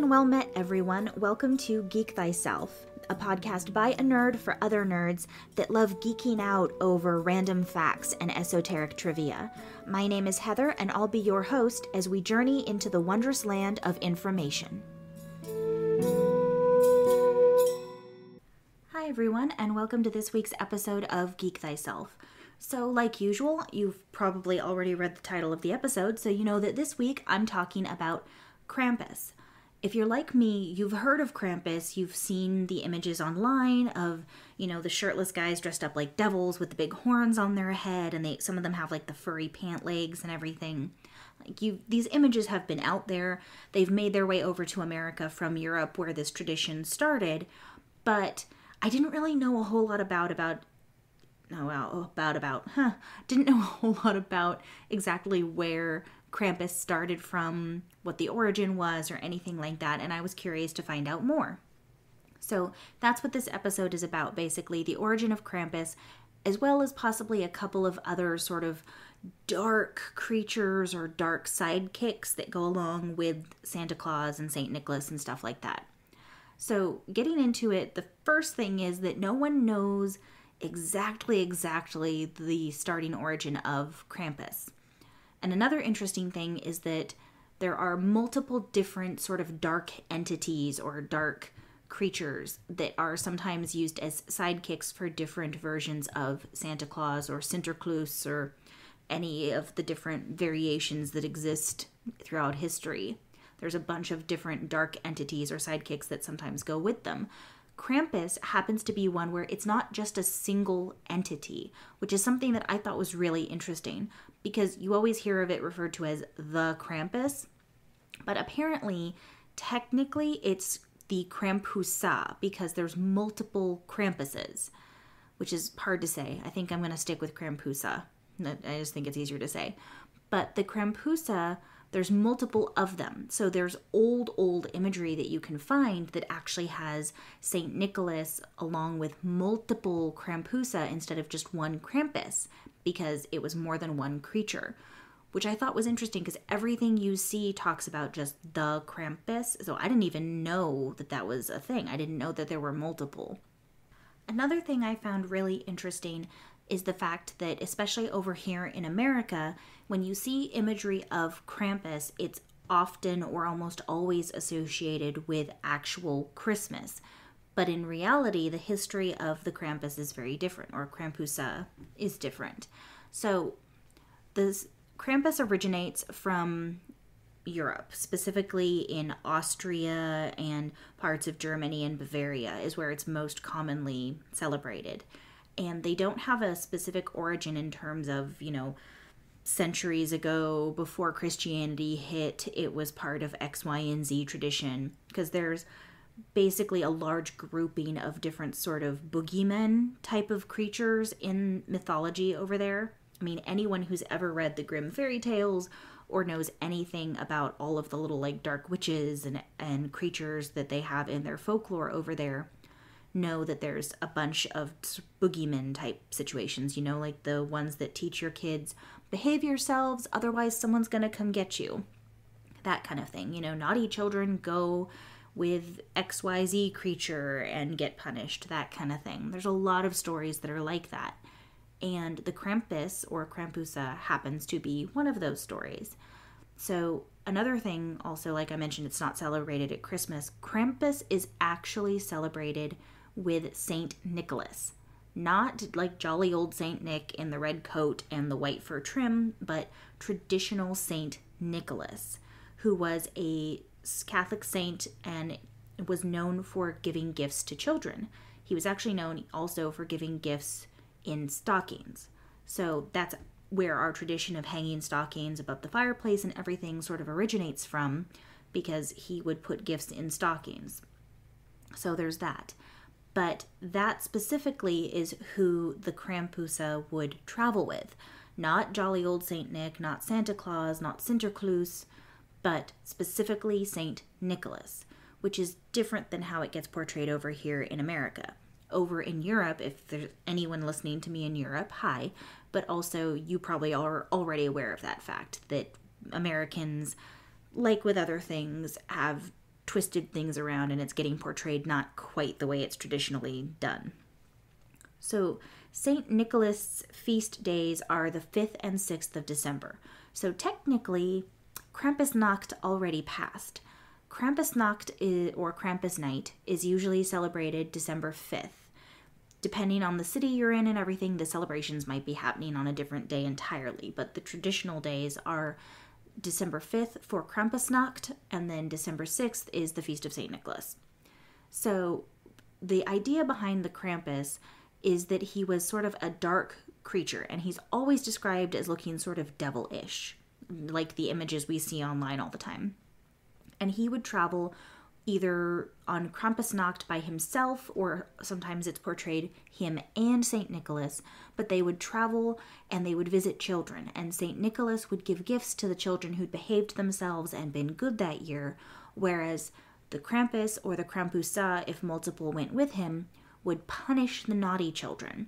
and well met, everyone. Welcome to Geek Thyself, a podcast by a nerd for other nerds that love geeking out over random facts and esoteric trivia. My name is Heather, and I'll be your host as we journey into the wondrous land of information. Hi, everyone, and welcome to this week's episode of Geek Thyself. So, like usual, you've probably already read the title of the episode, so you know that this week I'm talking about Krampus. If you're like me, you've heard of Krampus, you've seen the images online of, the shirtless guys dressed up like devils with the big horns on their head, and some of them have like the furry pant legs and everything. These images have been out there. They've made their way over to America from Europe where this tradition started, but I didn't really know a whole lot didn't know a whole lot about exactly where Krampus started from, what the origin was, or anything like that, and I was curious to find out more. So that's what this episode is about, basically, the origin of Krampus, as well as possibly a couple of other sort of dark creatures or dark sidekicks that go along with Santa Claus and St. Nicholas and stuff like that. So getting into it, the first thing is that no one knows exactly the starting origin of Krampus. And another interesting thing is that there are multiple different sort of dark entities or dark creatures that are sometimes used as sidekicks for different versions of Santa Claus or Sinterklaas or any of the different variations that exist throughout history. There's a bunch of different dark entities or sidekicks that sometimes go with them. Krampus happens to be one where it's not just a single entity, which is something that I thought was really interesting because you always hear of it referred to as the Krampus, but apparently, technically, it's the Krampusa because there's multiple Krampuses, which is hard to say. I think I'm going to stick with Krampusa. I just think it's easier to say. But the Krampusa, there's multiple of them. So there's old imagery that you can find that actually has St. Nicholas along with multiple Krampusa instead of just one Krampus because it was more than one creature, which I thought was interesting because everything you see talks about just the Krampus. So I didn't even know that that was a thing. I didn't know that there were multiple. Another thing I found really interesting is the fact that, especially over here in America, when you see imagery of Krampus, it's often or almost always associated with actual Christmas. But in reality, the history of the Krampus is very different, or Krampusa is different. So, the Krampus originates from Europe, specifically in Austria and parts of Germany and Bavaria is where it's most commonly celebrated. And they don't have a specific origin in terms of, centuries ago, before Christianity hit, it was part of X, Y, and Z tradition. Because there's basically a large grouping of different sort of boogeymen type of creatures in mythology over there. I mean, anyone who's ever read the Grimm fairy tales or knows anything about all of the little, dark witches and creatures that they have in their folklore over there know that there's a bunch of boogeyman type situations, like the ones that teach your kids, behave yourselves, otherwise someone's gonna come get you. That kind of thing. Naughty children go with XYZ creature and get punished, that kind of thing. There's a lot of stories that are like that. And the Krampus, or Krampusa, happens to be one of those stories. So another thing also, like I mentioned, it's not celebrated at Christmas. Krampus is actually celebrated with St. Nicholas. Not like jolly old St. Nick in the red coat and the white fur trim, but traditional St. Nicholas, who was a Catholic saint and was known for giving gifts to children. He was actually known also for giving gifts in stockings. So that's where our tradition of hanging stockings above the fireplace and everything sort of originates from, because he would put gifts in stockings. So there's that. But that specifically is who the Krampusa would travel with. Not jolly old St. Nick, not Santa Claus, not Sinterklaas, but specifically St. Nicholas, which is different than how it gets portrayed over here in America. Over in Europe, if there's anyone listening to me in Europe, hi, but also you probably are already aware of that fact, that Americans, like with other things, have twisted things around and it's getting portrayed not quite the way it's traditionally done. So St. Nicholas' feast days are the 5th and 6th of December. So technically, Krampusnacht already passed. Krampusnacht or Krampus Night is usually celebrated December 5th. Depending on the city you're in and everything, the celebrations might be happening on a different day entirely, but the traditional days are December 5th for Krampusnacht, and then December 6th is the Feast of St. Nicholas. So the idea behind the Krampus is that he was sort of a dark creature, and he's always described as looking sort of devilish, like the images we see online all the time. And he would travel either on Krampusnacht by himself, or sometimes it's portrayed him and St. Nicholas, but they would travel and they would visit children, and St. Nicholas would give gifts to the children who'd behaved themselves and been good that year, whereas the Krampus or the Krampusa, if multiple went with him, would punish the naughty children.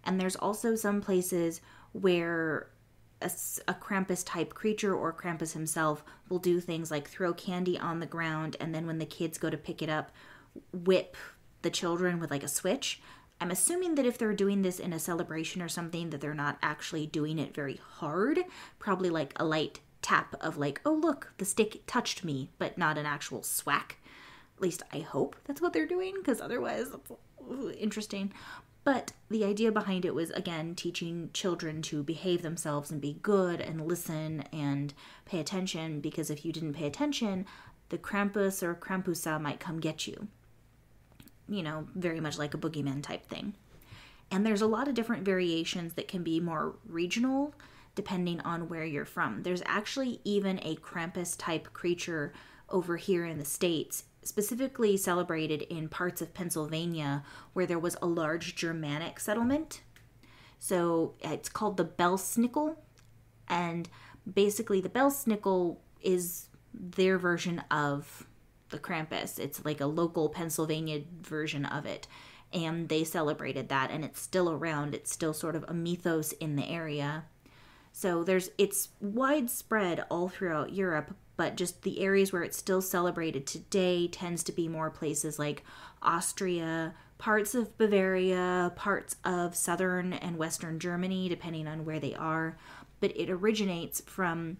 And there's also some places where a Krampus-type creature or Krampus himself will do things like throw candy on the ground, and then when the kids go to pick it up, whip the children with like a switch. I'm assuming that if they're doing this in a celebration or something, that they're not actually doing it very hard. Probably like a light tap of like, oh look, the stick touched me, but not an actual swack. At least I hope that's what they're doing, because otherwise it's interesting. But the idea behind it was, again, teaching children to behave themselves and be good and listen and pay attention, because if you didn't pay attention, the Krampus or Krampusa might come get you. You know, very much like a boogeyman type thing. And there's a lot of different variations that can be more regional depending on where you're from. There's actually even a Krampus type creature over here in the States, specifically celebrated in parts of Pennsylvania where there was a large Germanic settlement. So it's called the Belsnickel, and basically the Belsnickel is their version of the Krampus. It's like a local Pennsylvania version of it, and they celebrated that, and it's still around. It's still sort of a mythos in the area. So it's widespread all throughout Europe, but just the areas where it's still celebrated today tends to be more places like Austria, parts of Bavaria, parts of southern and western Germany, depending on where they are. But it originates from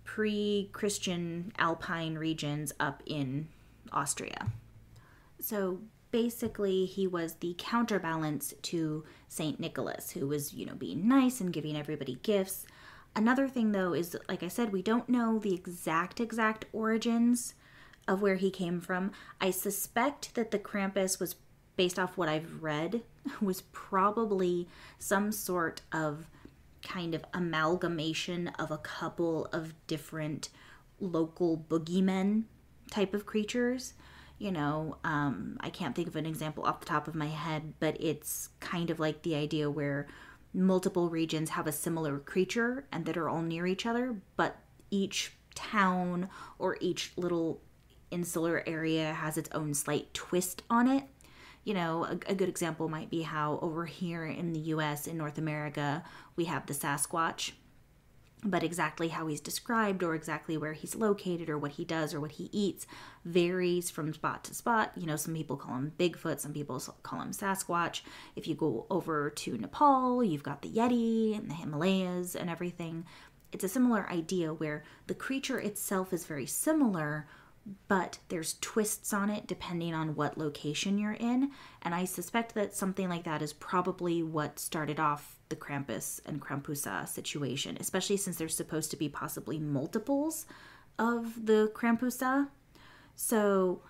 pre-Christian Alpine regions up in Austria. So basically, he was the counterbalance to St. Nicholas, who was, being nice and giving everybody gifts. Another thing, though, is, like I said, we don't know the exact origins of where he came from. I suspect that the Krampus was, based off what I've read, was probably some sort of kind of amalgamation of a couple of different local boogeymen type of creatures. I can't think of an example off the top of my head, but it's kind of like the idea where multiple regions have a similar creature and that are all near each other, but each town or each little insular area has its own slight twist on it. A good example might be how over here in the US, in North America, we have the Sasquatch, but exactly how he's described or exactly where he's located or what he does or what he eats varies from spot to spot. Some people call him Bigfoot, some people call him Sasquatch. If you go over to Nepal, you've got the Yeti and the Himalayas and everything. It's a similar idea where the creature itself is very similar, but there's twists on it depending on what location you're in. And I suspect that something like that is probably what started off the Krampus and Krampusa situation, especially since there's supposed to be possibly multiples of the Krampusa. So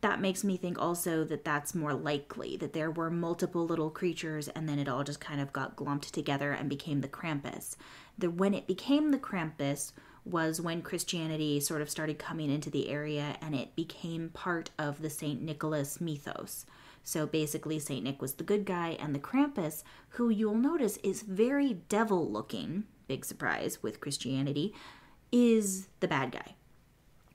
that makes me think also that that's more likely, that there were multiple little creatures and then it all just kind of got glumped together and became the Krampus. When it became the Krampus was when Christianity sort of started coming into the area and it became part of the St. Nicholas mythos. So basically St. Nick was the good guy, and the Krampus, who you'll notice is very devil looking, big surprise with Christianity, is the bad guy.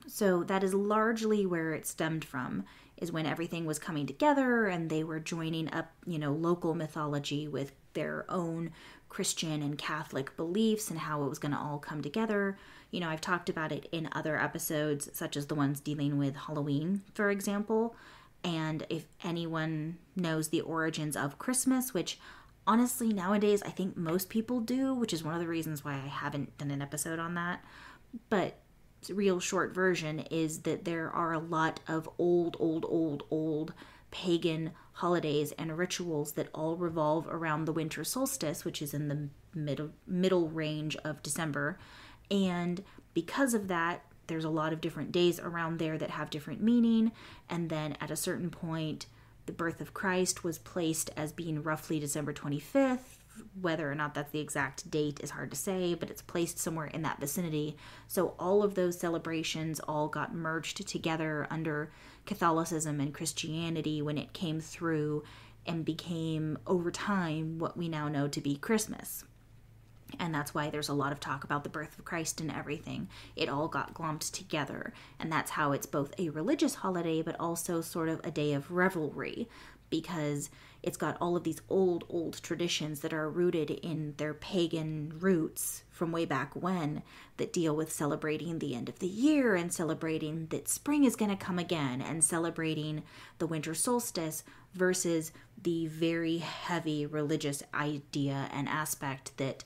So that is largely where it stemmed from, is when everything was coming together and they were joining up, local mythology with their own Christian and Catholic beliefs and how it was going to all come together. You know, I've talked about it in other episodes, such as the ones dealing with Halloween, for example. And if anyone knows the origins of Christmas, which honestly nowadays I think most people do, which is one of the reasons why I haven't done an episode on that. But real short version is that there are a lot of old pagan holidays and rituals that all revolve around the winter solstice, which is in the middle range of December. And because of that, there's a lot of different days around there that have different meaning. And then at a certain point, the birth of Christ was placed as being roughly December 25th. Whether or not that's the exact date is hard to say, but it's placed somewhere in that vicinity. So all of those celebrations all got merged together under Catholicism and Christianity when it came through and became, over time, what we now know to be Christmas. And that's why there's a lot of talk about the birth of Christ and everything. It all got glomped together. And that's how it's both a religious holiday, but also sort of a day of revelry, because it's got all of these old traditions that are rooted in their pagan roots from way back when that deal with celebrating the end of the year and celebrating that spring is going to come again and celebrating the winter solstice versus the very heavy religious idea and aspect that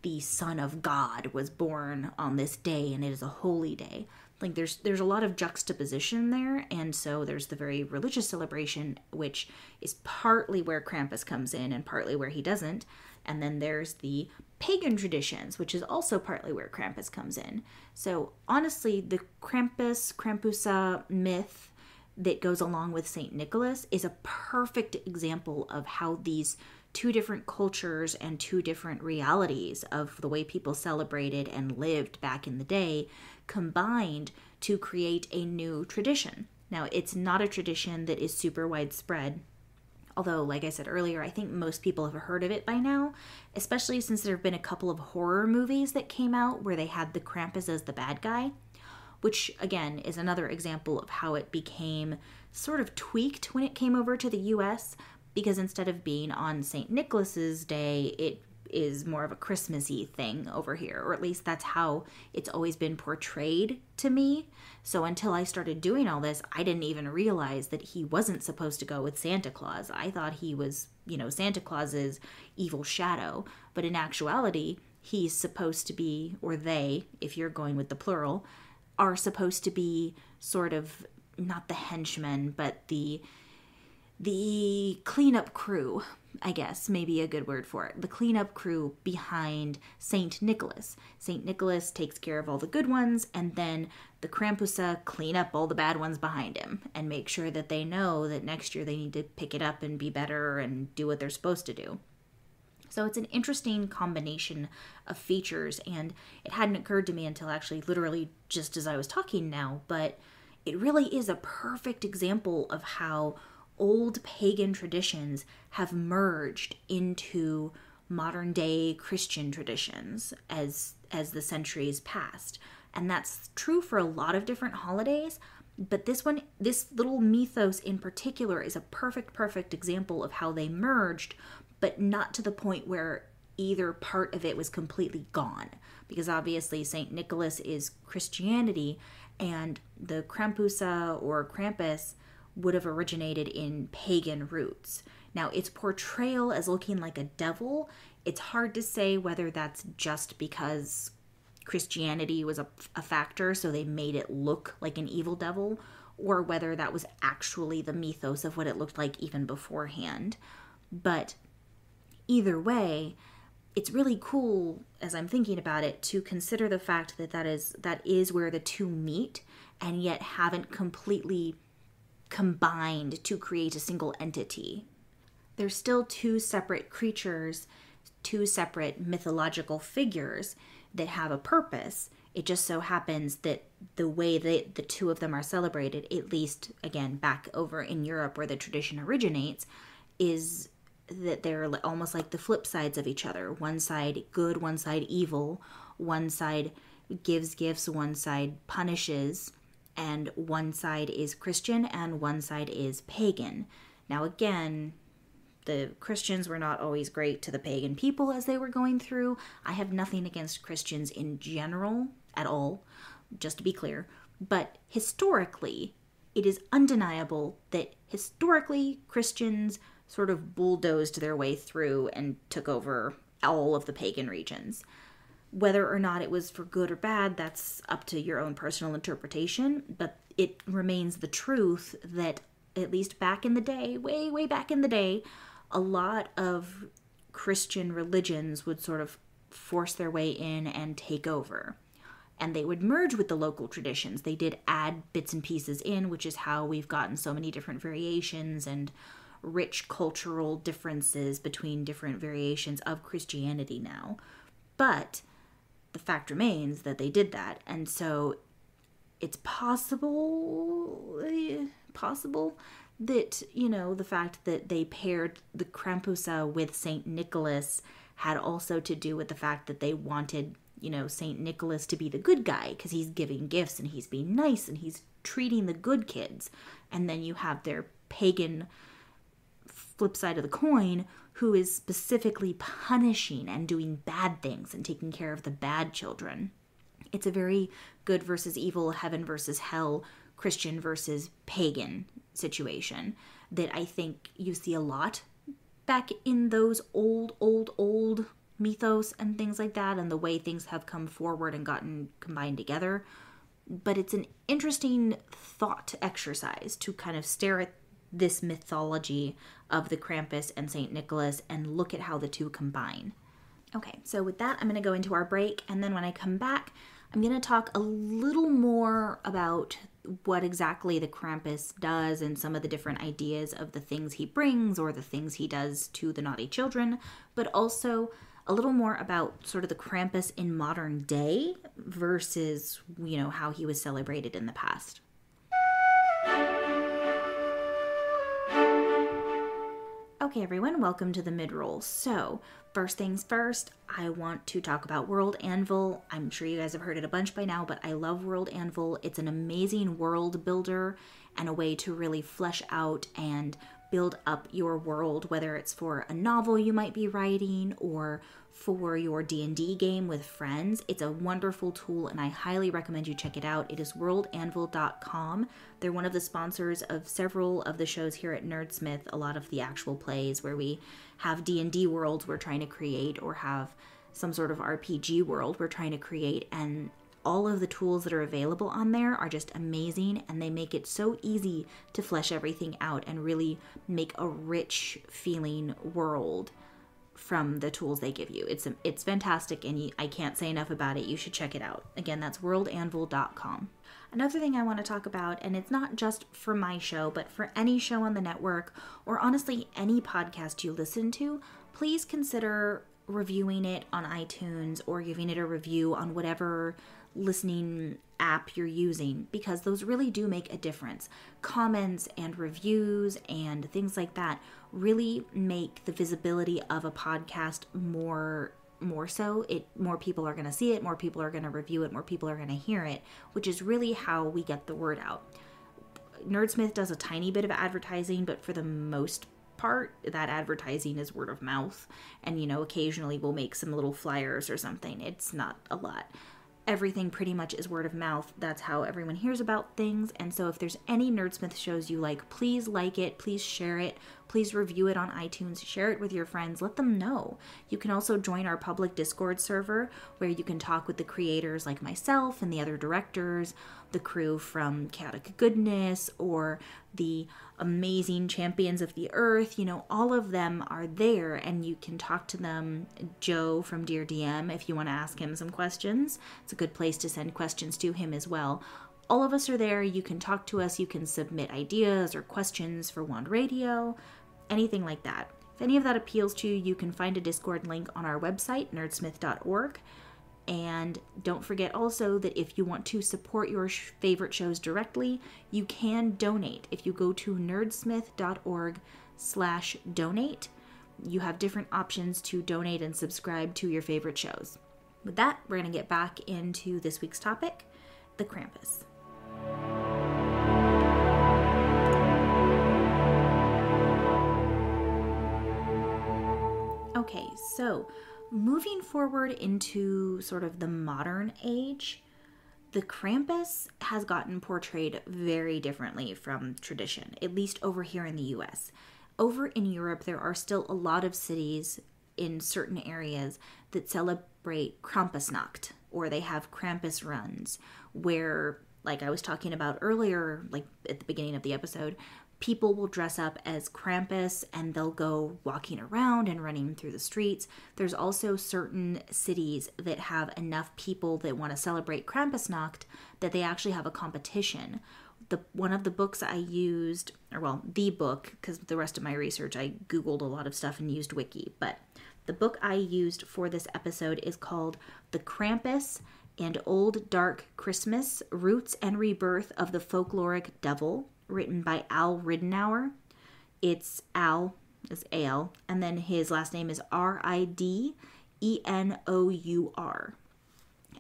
the Son of God was born on this day and it is a holy day. Like there's a lot of juxtaposition there, and so there's the very religious celebration, which is partly where Krampus comes in and partly where he doesn't, and then there's the pagan traditions, which is also partly where Krampus comes in. So honestly, the Krampusa myth that goes along with Saint Nicholas is a perfect example of how these two different cultures and two different realities of the way people celebrated and lived back in the day combined to create a new tradition. Now, it's not a tradition that is super widespread, although, like I said earlier, I think most people have heard of it by now, especially since there have been a couple of horror movies that came out where they had the Krampus as the bad guy, which, again, is another example of how it became sort of tweaked when it came over to the US, because instead of being on St. Nicholas's Day, it is more of a Christmassy thing over here, or at least that's how it's always been portrayed to me. So until I started doing all this, I didn't even realize that he wasn't supposed to go with Santa Claus. I thought he was, Santa Claus's evil shadow, but in actuality, he's supposed to be, or they, if you're going with the plural, are supposed to be sort of not the henchmen, but the cleanup crew, I guess, maybe a good word for it. The cleanup crew behind Saint Nicholas. Saint Nicholas takes care of all the good ones, and then the Krampusa clean up all the bad ones behind him and make sure that they know that next year they need to pick it up and be better and do what they're supposed to do. So it's an interesting combination of features, and it hadn't occurred to me until actually literally just as I was talking now, but it really is a perfect example of how old pagan traditions have merged into modern day Christian traditions as the centuries passed. And that's true for a lot of different holidays, but this little mythos in particular is a perfect example of how they merged, but not to the point where either part of it was completely gone. Because obviously St. Nicholas is Christianity, and the Krampusa or Krampus would have originated in pagan roots. Now, its portrayal as looking like a devil, it's hard to say whether that's just because Christianity was a factor, so they made it look like an evil devil, or whether that was actually the mythos of what it looked like even beforehand. But either way, it's really cool, as I'm thinking about it, to consider the fact that that is where the two meet, and yet haven't completely combined to create a single entity. They're still two separate creatures, two separate mythological figures that have a purpose. It just so happens that the way that the two of them are celebrated, at least, again, back over in Europe where the tradition originates, is that they're almost like the flip sides of each other. One side good, one side evil. One side gives gifts, one side punishes. And one side is Christian and one side is pagan. Now again, the Christians were not always great to the pagan people as they were going through. I have nothing against Christians in general at all, just to be clear. But historically, it is undeniable that historically Christians sort of bulldozed their way through and took over all of the pagan regions. Whether or not it was for good or bad, that's up to your own personal interpretation, but it remains the truth that at least back in the day, way, way back in the day, a lot of Christian religions would sort of force their way in and take over. And they would merge with the local traditions. They did add bits and pieces in, which is how we've gotten so many different variations and rich cultural differences between different variations of Christianity now. But the fact remains that they did that. And so it's possible that, the fact that they paired the Krampus with St. Nicholas had also to do with the fact that they wanted, St. Nicholas to be the good guy because he's giving gifts and he's being nice and he's treating the good kids. And then you have their pagan flip side of the coin who is specifically punishing and doing bad things and taking care of the bad children. It's a very good versus evil, heaven versus hell, Christian versus pagan situation that I think you see a lot back in those old mythos and things like that, and the way things have come forward and gotten combined together. But it's an interesting thought exercise to kind of stare at this mythology of the Krampus and St. Nicholas and look at how the two combine. Okay, so with that, I'm going to go into our break, and then when I come back, I'm going to talk a little more about what exactly the Krampus does and some of the different ideas of the things he brings or the things he does to the naughty children, but also a little more about sort of the Krampus in modern day versus, how he was celebrated in the past. Okay, everyone, welcome to the mid-roll. So, first things first, I want to talk about World Anvil. I'm sure you guys have heard it a bunch by now, but I love World Anvil. It's an amazing world builder and a way to really flesh out and build up your world, whether it's for a novel you might be writing or for your D&D game with friends. It's a wonderful tool and I highly recommend you check it out. It is worldanvil.com. They're one of the sponsors of several of the shows here at Nerdsmith, a lot of the actual plays where we have D&D worlds we're trying to create or have some sort of RPG world we're trying to create, and all of the tools that are available on there are just amazing, and they make it so easy to flesh everything out and really make a rich feeling world from the tools they give you. It's fantastic, and I can't say enough about it. You should check it out. Again, that's worldanvil.com. Another thing I want to talk about, and it's not just for my show, but for any show on the network, or honestly any podcast you listen to, please consider reviewing it on iTunes or giving it a review on whatever listening app you're using, because those really do make a difference. Comments and reviews and things like that really make the visibility of a podcast more so. More people are going to see it, more people are going to review it, more people are going to hear it, which is really how we get the word out. Nerdsmith does a tiny bit of advertising, but for the most part, that advertising is word of mouth, and occasionally we'll make some little flyers or something. It's not a lot. Everything pretty much is word of mouth. That's how everyone hears about things. And so if there's any Nerdsmith shows you like it, please share it, please review it on iTunes, share it with your friends, let them know. You can also join our public Discord server where you can talk with the creators like myself and the other directors, the crew from Chaotic Goodness, or the amazing Champions of the Earth. All of them are there, and you can talk to them. Joe from Dear DM, if you want to ask him some questions, it's a good place to send questions to him as well. All of us are there. You can talk to us. You can submit ideas or questions for Wand Radio, anything like that. If any of that appeals to you, you can find a Discord link on our website, nerdsmith.org. And don't forget also that if you want to support your favorite shows directly, you can donate. If you go to nerdsmith.org/donate, you have different options to donate and subscribe to your favorite shows. With that, we're going to get back into this week's topic, the Krampus. Okay, so moving forward into sort of the modern age, the Krampus has gotten portrayed very differently from tradition, at least over here in the US. Over in Europe, there are still a lot of cities in certain areas that celebrate Krampusnacht, or they have Krampus runs, where, like I was talking about earlier, like at the beginning of the episode, people will dress up as Krampus and they'll go walking around and running through the streets. There's also certain cities that have enough people that want to celebrate Krampusnacht that they actually have a competition. One of the books I used, or well, the book, because the rest of my research, I Googled a lot of stuff and used Wiki, but the book I used for this episode is called The Krampus and Old Dark Christmas, Roots and Rebirth of the Folkloric Devil, written by Al Ridenour. It's Al, is A-L, and then his last name is Ridenour.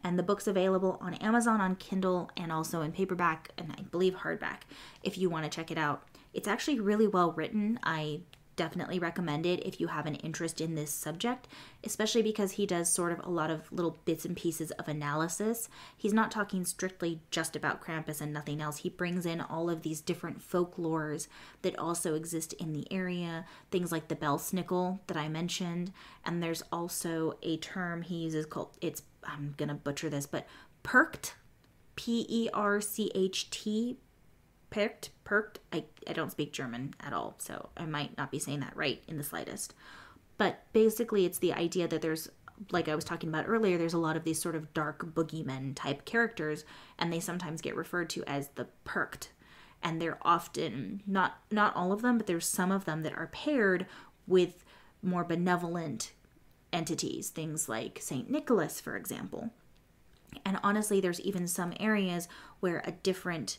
And the book's available on Amazon on Kindle and also in paperback and I believe hardback if you want to check it out. It's actually really well written. I definitely recommend it if you have an interest in this subject, especially because he does sort of a lot of little bits and pieces of analysis. He's not talking strictly just about Krampus and nothing else. He brings in all of these different folklores that also exist in the area, things like the belsnickel that I mentioned, and there's also a term he uses called, I'm gonna butcher this, but percht, Percht, perked. I don't speak German at all, so I might not be saying that right in the slightest. But basically, it's the idea that there's, like I was talking about earlier, there's a lot of these sort of dark boogeymen type characters, and they sometimes get referred to as the perked. And they're often, not all of them, but there's some of them that are paired with more benevolent entities, things like St. Nicholas, for example. And honestly, there's even some areas where a different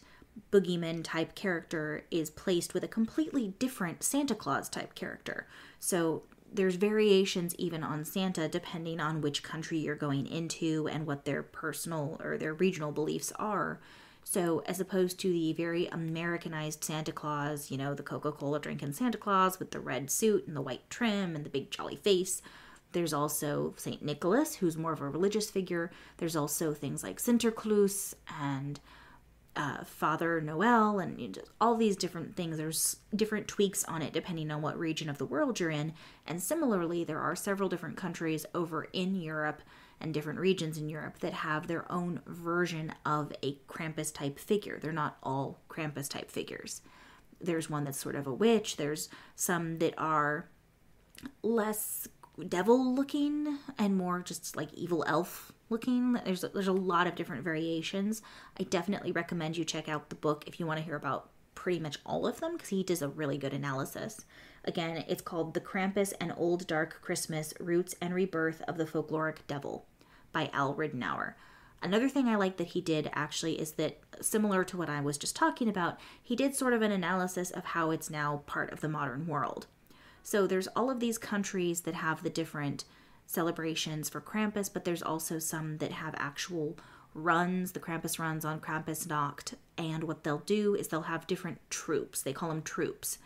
boogeyman type character is placed with a completely different Santa Claus type character. So there's variations even on Santa depending on which country you're going into and what their personal or their regional beliefs are. So as opposed to the very Americanized Santa Claus, you know, the Coca-Cola drinking Santa Claus with the red suit and the white trim and the big jolly face, there's also St. Nicholas, who's more of a religious figure. There's also things like Sinterklaas and Father Noel, and just all these different things. There's different tweaks on it depending on what region of the world you're in. And similarly, there are several different countries over in Europe and different regions in Europe that have their own version of a Krampus type figure. They're not all Krampus type figures. There's one that's sort of a witch. There's some that are less devil looking and more just like evil elf looking. There's a lot of different variations. I definitely recommend you check out the book if you want to hear about pretty much all of them, because he does a really good analysis. Again, it's called The Krampus and Old Dark Christmas, Roots and Rebirth of the Folkloric Devil by Al Ridenour. Another thing I like that he did actually is that, similar to what I was just talking about, he did sort of an analysis of how it's now part of the modern world. So there's all of these countries that have the different celebrations for Krampus, but there's also some that have actual runs, the Krampus runs on Krampusnacht, and what they'll do is they'll have different troops, they call them troops,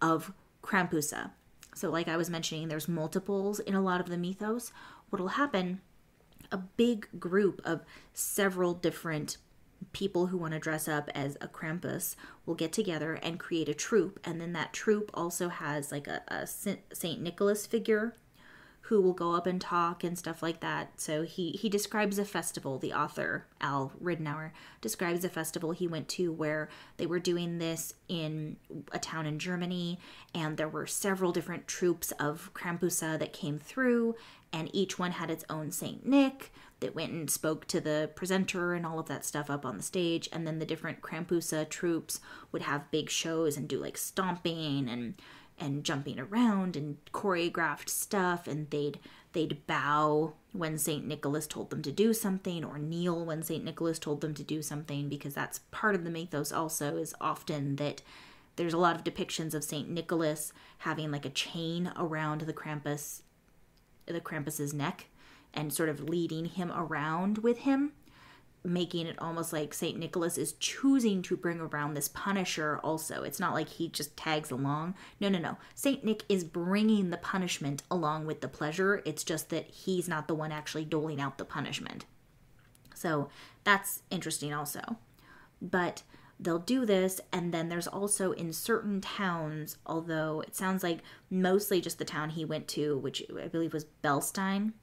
of Krampusa. So like I was mentioning, there's multiples in a lot of the mythos. What'll happen, a big group of several different people who want to dress up as a Krampus will get together and create a troop, and then that troop also has like a St. Nicholas figure who will go up and talk and stuff like that. So he describes a festival, the author, Al Ridenour, describes a festival he went to where they were doing this in a town in Germany, and there were several different troops of Krampusa that came through, and each one had its own Saint Nick that went and spoke to the presenter and all of that stuff up on the stage, and then the different Krampusa troops would have big shows and do like stomping and jumping around and choreographed stuff, and they'd bow when St. Nicholas told them to do something, or kneel when St. Nicholas told them to do something, because that's part of the mythos also, is often that there's a lot of depictions of St. Nicholas having like a chain around the Krampus's neck and sort of leading him around with him. making it almost like St. Nicholas is choosing to bring around this punisher also. It's not like he just tags along. No. St. Nick is bringing the punishment along with the pleasure. It's just that he's not the one actually doling out the punishment. So that's interesting also. But they'll do this, and then there's also in certain towns, although it sounds like mostly just the town he went to, which I believe was Belstein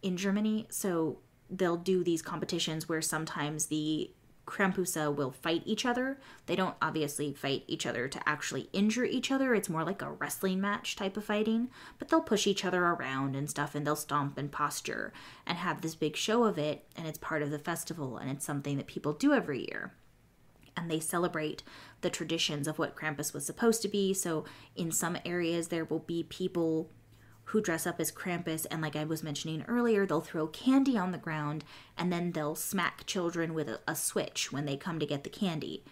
in Germany. So they'll do these competitions where sometimes the Krampusa will fight each other. They don't obviously fight each other to actually injure each other. It's more like a wrestling match type of fighting. But they'll push each other around and stuff, and they'll stomp and posture and have this big show of it. And it's part of the festival, and it's something that people do every year. And they celebrate the traditions of what Krampus was supposed to be. So in some areas there will be people who dress up as Krampus, and like I was mentioning earlier, they'll throw candy on the ground, and then they'll smack children with a switch when they come to get the candy.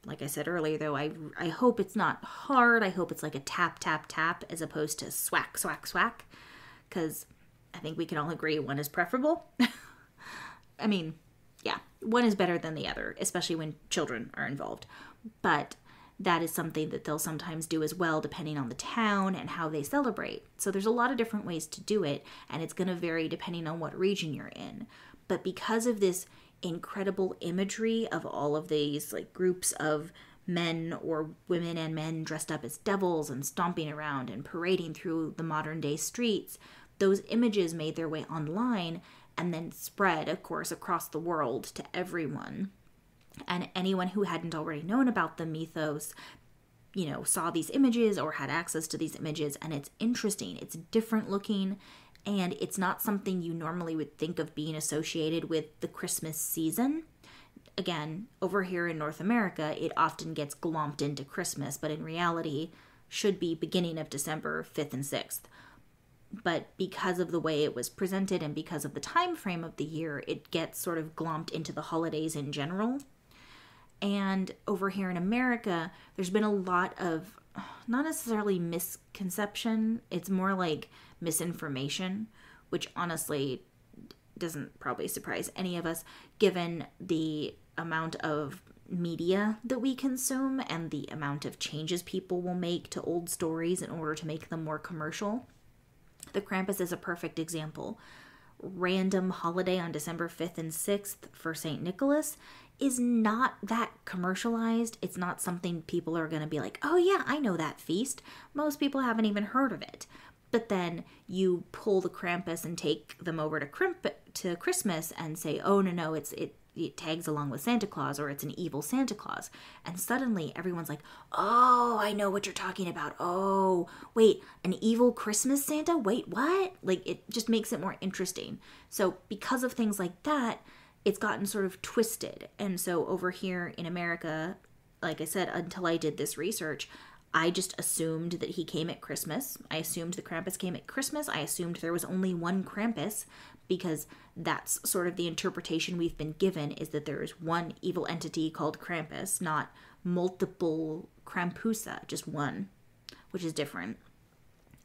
Like I said earlier, though, I hope it's not hard. I hope it's like a tap, tap, tap, as opposed to swack, swack, swack, because I think we can all agree one is preferable. I mean, yeah, one is better than the other, especially when children are involved. But that is something that they'll sometimes do as well, depending on the town and how they celebrate. So there's a lot of different ways to do it, and it's going to vary depending on what region you're in. But because of this incredible imagery of all of these like groups of men or women and men dressed up as devils and stomping around and parading through the modern day streets, those images made their way online and then spread, of course, across the world to everyone. And anyone who hadn't already known about the mythos, saw these images or had access to these images, and it's interesting. It's different looking, and it's not something you normally would think of being associated with the Christmas season. Again, over here in North America, it often gets glomped into Christmas, but in reality should be beginning of December 5th and 6th. But because of the way it was presented and because of the time frame of the year, it gets sort of glomped into the holidays in general. And over here in America, there's been a lot of, not necessarily misconception, it's more like misinformation, which honestly doesn't probably surprise any of us, given the amount of media that we consume and the amount of changes people will make to old stories in order to make them more commercial. The Krampus is a perfect example. Random holiday on December 5th and 6th for St. Nicholas is not that commercialized. It's not something people are going to be like, oh yeah, I know that feast. Most people haven't even heard of it. But then you pull the Krampus and take them over to Christmas and say, oh no, it tags along with Santa Claus, or it's an evil Santa Claus. And suddenly everyone's like, oh, I know what you're talking about. Oh, wait, an evil Christmas Santa? Wait, what? Like, it just makes it more interesting. So because of things like that, it's gotten sort of twisted. And so over here in America, like I said, until I did this research, I just assumed that he came at Christmas. I assumed the Krampus came at Christmas. I assumed there was only one Krampus, because that's sort of the interpretation we've been given, is that there is one evil entity called Krampus, not multiple Krampusa, just one, which is different.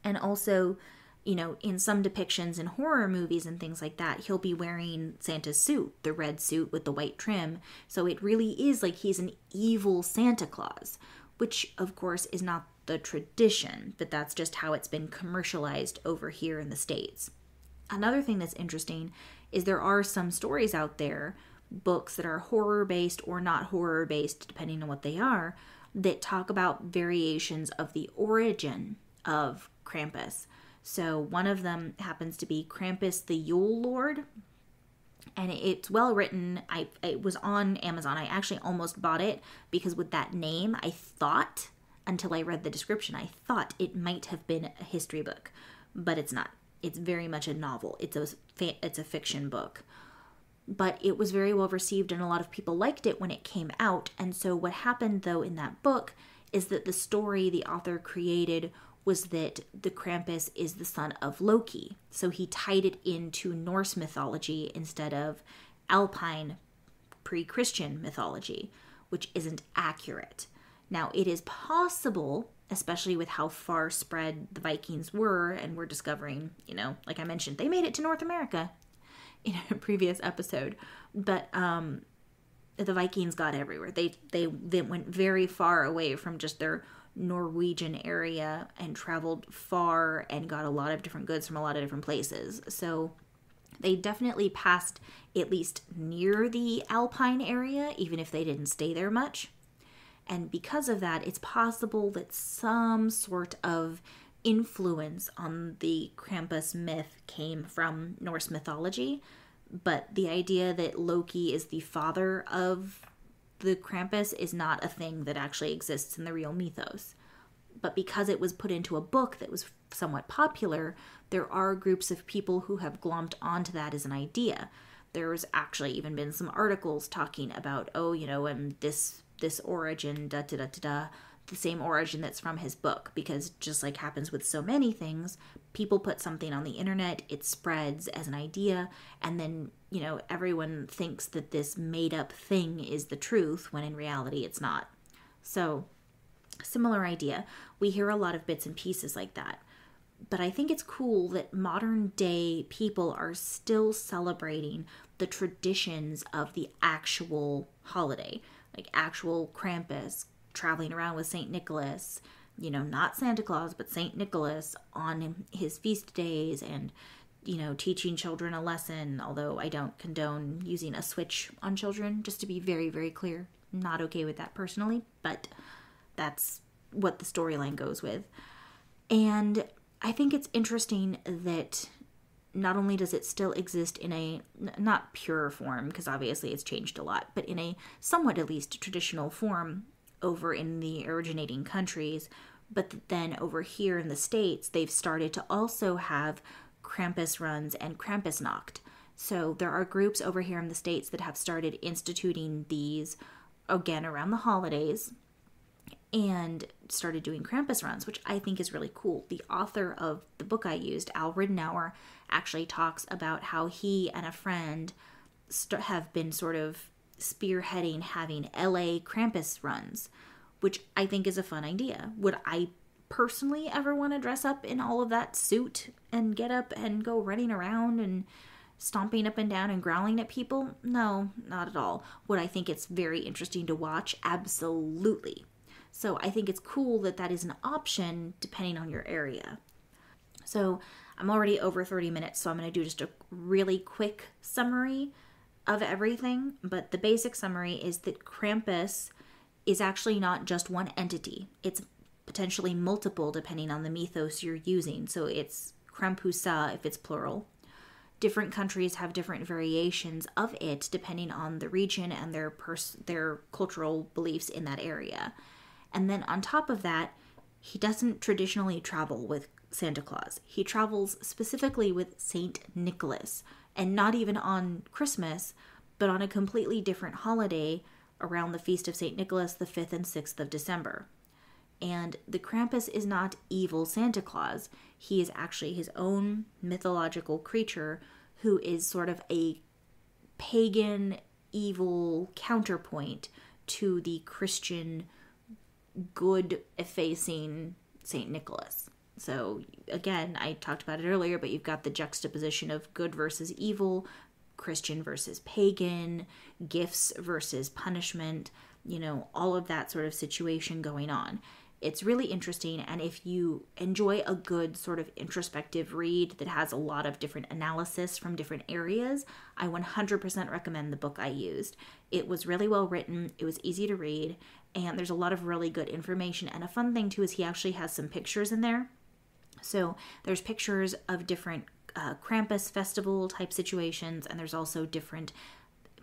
And also, in some depictions in horror movies and things like that, he'll be wearing Santa's suit, the red suit with the white trim. So it really is like he's an evil Santa Claus, which of course is not the tradition, but that's just how it's been commercialized over here in the States. Another thing that's interesting is there are some stories out there, books that are horror-based or not horror-based, depending on what they are, that talk about variations of the origin of Krampus. So one of them happens to be Krampus the Yule Lord, and it's well written. It was on Amazon. I actually almost bought it because with that name, I thought, until I read the description, I thought it might have been a history book, but it's not. It's very much a novel. It's a fiction book. But it was very well received, and a lot of people liked it when it came out. And so what happened, though, in that book is that the story the author created was that the Krampus is the son of Loki. So he tied it into Norse mythology instead of Alpine pre-Christian mythology, which isn't accurate. Now, it is possible, especially with how far spread the Vikings were, and we're discovering, like I mentioned, they made it to North America. in a previous episode. But the Vikings got everywhere. They went very far away from just their Norwegian area and traveled far and got a lot of different goods from a lot of different places. So they definitely passed at least near the Alpine area, even if they didn't stay there much. And because of that, it's possible that some sort of influence on the Krampus myth came from Norse mythology. But the idea that Loki is the father of the Krampus is not a thing that actually exists in the real mythos. But because it was put into a book that was somewhat popular, there are groups of people who have glommed onto that as an idea. There's actually even been some articles talking about, and this origin, the same origin that's from his book, because just like happens with so many things, people put something on the internet, it spreads as an idea, and then, everyone thinks that this made up thing is the truth, when in reality it's not. So, similar idea. We hear a lot of bits and pieces like that. But I think it's cool that modern day people are still celebrating the traditions of the actual holiday, like actual Krampus traveling around with St. Nicholas, not Santa Claus, but St. Nicholas on his feast days, and, teaching children a lesson, although I don't condone using a switch on children, just to be very, very clear. Not okay with that personally, but that's what the storyline goes with. And I think it's interesting that not only does it still exist in a, not pure form, because obviously it's changed a lot, but in a somewhat at least traditional form over in the originating countries, but then over here in the States, they've started to also have Krampus runs and Krampusnacht. So there are groups over here in the States that have started instituting these, again, around the holidays, and started doing Krampus runs, which I think is really cool. The author of the book I used, Al Ridenour, actually talks about how he and a friend have been sort of spearheading having LA Krampus runs, which I think is a fun idea. Would I personally ever want to dress up in all of that suit and get up and go running around and stomping up and down and growling at people? No, not at all. Would I think it's very interesting to watch? Absolutely. So I think it's cool that that is an option depending on your area. So I'm already over 30 minutes, so I'm going to do just a really quick summary of everything. But the basic summary is that Krampus is actually not just one entity. It's potentially multiple depending on the mythos you're using. So it's Krampusa if it's plural. Different countries have different variations of it depending on the region and their cultural beliefs in that area. And then on top of that, he doesn't traditionally travel with Santa Claus. He travels specifically with Saint Nicholas, and not even on Christmas, but on a completely different holiday around the feast of Saint Nicholas, the 5th and 6th of December. And the Krampus is not evil Santa Claus. He is actually his own mythological creature who is sort of a pagan, evil counterpoint to the Christian, good-facing St. Nicholas. So, again, I talked about it earlier, but you've got the juxtaposition of good versus evil, Christian versus pagan, gifts versus punishment, all of that sort of situation going on. It's really interesting, and if you enjoy a good sort of introspective read that has a lot of different analysis from different areas, I 100% recommend the book I used. It was really well written, it was easy to read, and there's a lot of really good information. And a fun thing, too, is he actually has some pictures in there. So there's pictures of different Krampus festival type situations, and there's also different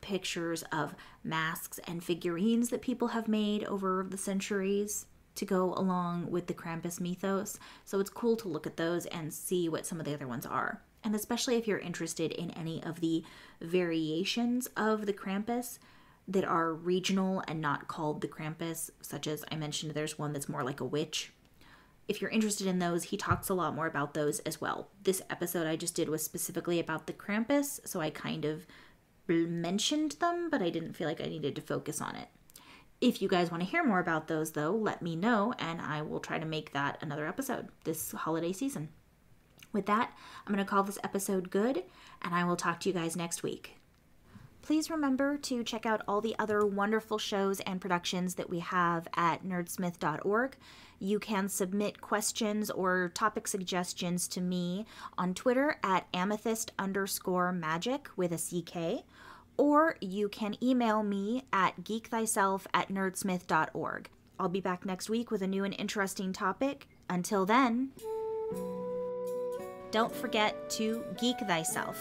pictures of masks and figurines that people have made over the centuries to go along with the Krampus mythos. So it's cool to look at those and see what some of the other ones are. And especially if you're interested in any of the variations of the Krampus that are regional and not called the Krampus, such as I mentioned, there's one that's more like a witch. If you're interested in those, he talks a lot more about those as well. This episode I just did was specifically about the Krampus, so I kind of mentioned them, but I didn't feel like I needed to focus on it. If you guys want to hear more about those, though, let me know, and I will try to make that another episode this holiday season. With that, I'm going to call this episode good, and I will talk to you guys next week. Please remember to check out all the other wonderful shows and productions that we have at nerdsmith.org. You can submit questions or topic suggestions to me on Twitter at amethyst_magic with a CK, or you can email me at geekthyself@nerdsmith.org. I'll be back next week with a new and interesting topic. Until then, don't forget to geek thyself.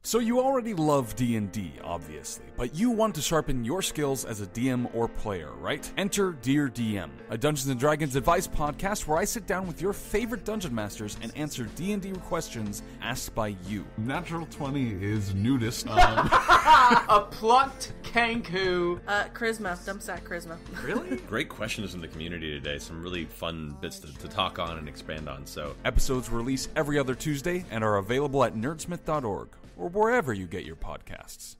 So you already love D&D, obviously, but you want to sharpen your skills as a DM or player, right? Enter Dear DM, a Dungeons & Dragons advice podcast where I sit down with your favorite dungeon masters and answer D&D questions asked by you. Natural 20 is nudist. A plucked kanku. Charisma. Dumpsack charisma. Really? Great questions from the community today. Some really fun bits to talk on and expand on. So Episodes release every other Tuesday and are available at nerdsmith.org or wherever you get your podcasts.